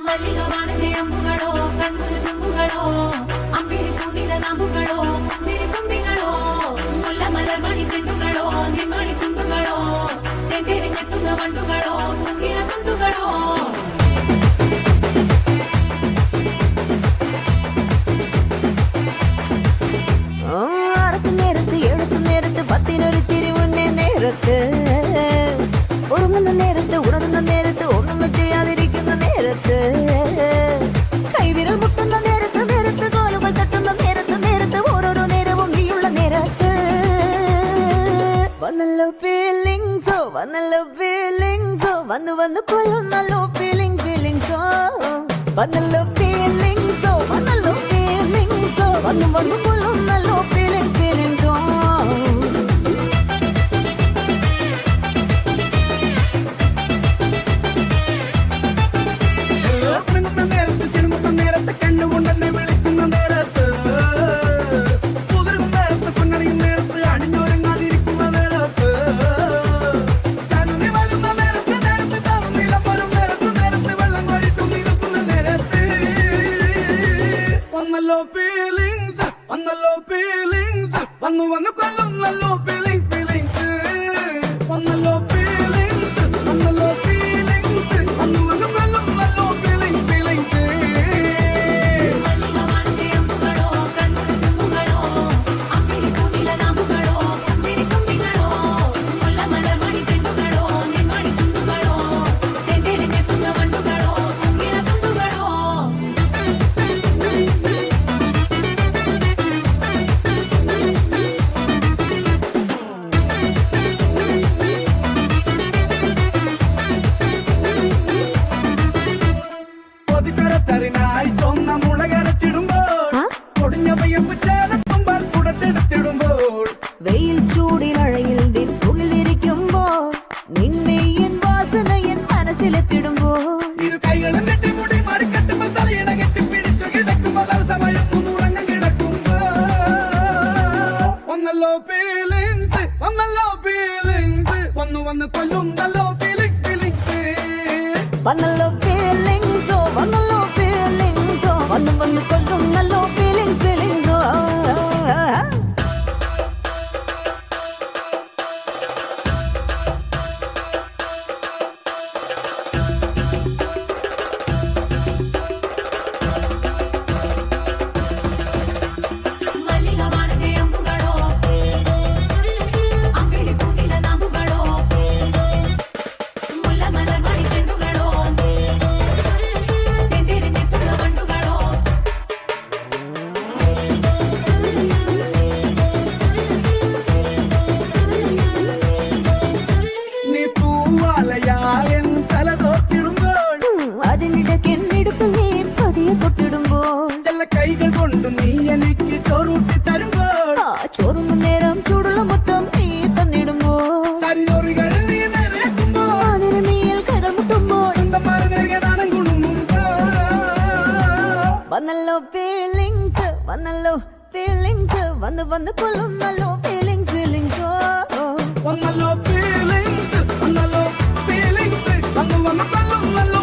മല്ലികവാണന്റെ അമ്പുകളോ കൺമുന തുമ്പുകളോ അമ്പിളി പൂനിട നാമ്പുകളോ ചിരി തുമ്പികളോ മുല്ല മലർമണി ചെണ്ടുകളോ നിന്മണി ചുണ്ടുകളോ തെന്തെറിഞ്ഞെത്തുന്ന വണ്ടുകളോ കുങ്കില തുണ്ടുകളോ നേരത്ത് എഴുത്തു നേരത്ത് പത്തിനൊരു തിരിമുന്നേ നേരത്ത് ഉറങ്ങുന്ന നേരത്ത് ഉണരുന്ന നേരത്ത് ഒന്നും ചെയ്യാതിരിക്കുന്ന നേരത്ത് കൈവിരൽ മുട്ടുന്ന നേരത്ത് നേരത്ത് കോലുകൾ തട്ടുന്ന നേരത്ത് നേരത്ത് ഓരോരോ നേരവും നീയുള്ള നേരത്ത് വന്നല്ലോ ഫീലിങ്സോ വന്നല്ലോ ഫീലിങ്സോ വന്നു വന്നു കൊല്ലുന്നല്ലോ ഫീലിങ്സോ വന്നല്ലോ ഫീലിങ്സോ വന്നല്ലോ ഫീലിങ്സോ വന്നു വന്നു കൊല്ലുന്നല്ലോ ഫീലിങ്സോ വന്നു വന്നു കൊല്ലുന്നല്ലോ ഫീലിങ്സ് വന്നല്ലോ ഫീലിങ്സ് വന്നല്ലോ ഫീലിങ്സ് വന്നു വന്നു കൊല്ലുന്നല്ലോ ഫീലിങ്സ് മല്ലികവാണന്റെ അമ്പുകളോ കൺമുന തുമ്പുകളോ അമ്പിളി പൂനിട നാമ്പുകളോ ചിരി തുമ്പികളോ മുല്ല മലർമണി ചെണ്ടുകളോ നിന്മണി ചുണ്ടുകളോ തെന്തെറിഞ്ഞെത്തുന്ന വണ്ടുകളോ കുങ്കില തുണ്ടുകളോ കൊതിക്കരത്തറിനായി ചൊന്ന മുളകരച്ചിടുമ്പോൾ പൊടിഞ്ഞ പയ്യപ്പ് ചേലത്തുമ്പാൽ കുടച്ചെടുത്തിടുമ്പോൾ വെയിൽ ചൂടിലഴയിൽ ദിപ്പുകിൽ വിരിക്കുമ്പോൾ നിന്മേയൻ വാസനയൻ മനസ്സിലെത്തിടുമ്പോൾ ഇരു കൈകളും നെട്ടിമുടി മറിക്കെട്ടുമ്പോൾ തലയിണ കെട്ടിപ്പിടിച്ചു കിടക്കുമ്പോൾ സമയം ഉറങ്ങ കിടക്കുമ്പോ വന്നല്ലോ ഫീലിങ്സ് വന്നല്ലോ ഫീലിങ്സ് വന്നു വന്ന് കൊല്ലുന്നല്ലോ ഫീലിങ്സ് വന്നല്ലോ ഫീലിങ്സോ വന്നല്ലോ ഫീലിങ്സോ വന്നു വന്നു കൊല്ലുന്നല്ലോ ഫീലിങ്സോ മല്ലികവാണന്റെ അമ്പുകളോ അമ്പിളി പൂനിട നാമ്പുകളോ മുല്ല മലർമണി ചെണ്ടുകളോ തെന്തെറിഞ്ഞെത്തുന്ന വണ്ടുകളോ നീ പൂവാലയായൻ തല തോർത്തിടുമ്പോൾ അതിനിടയ്ക്ക് എന്നിടുപ്പിൽ നീ പതിയെ തൊട്ടിടുമ്പോൾ ചില കൈകൾ കൊണ്ട് നീ എനിക്ക് ചോറൂട്ടി തരുമ്പോൾ ആ ചോറുന്ന നേരം ചൂടുള്ള മൊത്തം നീ തന്നിടുമ്പോൾ സരിചോറികൾ നീ നിറയ്ക്കുമ്പോൾ ആനിരമിയിൽ കൈകൾ മുട്ടുമ്പോൾ സ്വന്തമാരുടെ നാണം കുടുങ്ങുമ്പോ വന്നല്ലോ ഫീലിങ്സ് വന്നല്ലോ ഫീലിങ്സ് വന്നു വന്നു കൊല്ലുന്നല്ലോ ഫീലിങ്സ് വന്നല്ലോ ഫീലിങ്സ് വന്നല്ലോ ഫീലിങ്സ് വന്നു വന്നു കൊല്ലുന്നല്ലോ